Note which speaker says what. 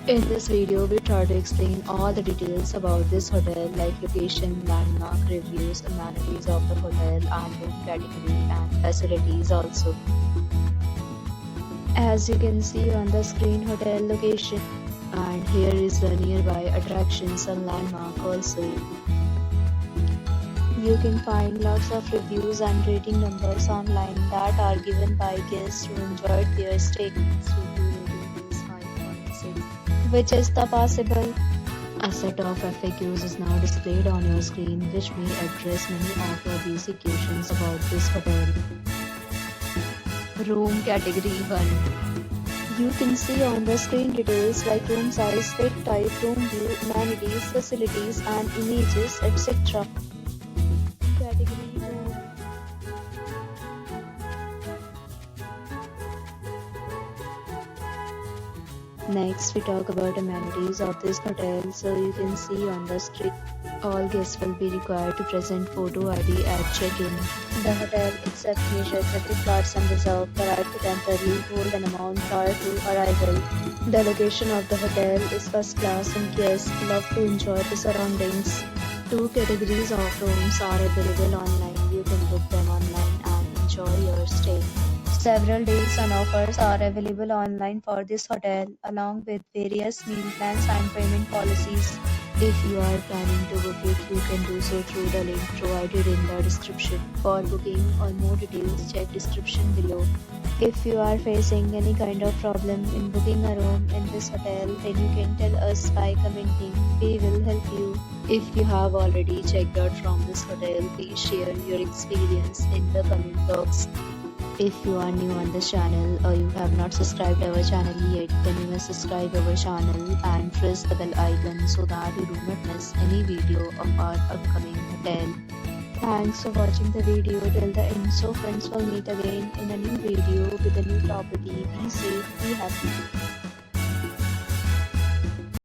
Speaker 1: In this video, we try to explain all the details about this hotel like location, landmark, reviews, amenities of the hotel and room category and facilities also. As you can see on the screen, hotel location, and here is the nearby attractions and landmark also. You can find lots of reviews and rating numbers online that are given by guests who enjoyed their stay. Which is the possible. A set of FAQs is now displayed on your screen which may address many of your basic questions about this hotel. Room category 1. You can see on the screen details like room size, bed type, room view, amenities, facilities and images, etc. Category 2. Next, we talk about amenities of this hotel. So you can see on the screen, all guests will be required to present photo ID at check-in. The hotel accepts major credit cards and reserves the right to temporarily hold an amount prior to arrival. The location of the hotel is first class and guests love to enjoy the surroundings. Two categories of rooms are available online. You can book them online and enjoy your stay. Several deals and offers are available online for this hotel, along with various meal plans and payment policies. If you are planning to book it, you can do so through the link provided in the description. For booking or more details, check description below. If you are facing any kind of problem in booking a room in this hotel, then you can tell us by commenting. We will help you. If you have already checked out from this hotel, please share your experience in the comment box. If you are new on this channel or you have not subscribed our channel yet, then you must subscribe our channel and press the bell icon so that you do not miss any video of our upcoming hotel. Thanks for watching the video till the end. So friends, will meet again in a new video with a new property. Be safe, be happy.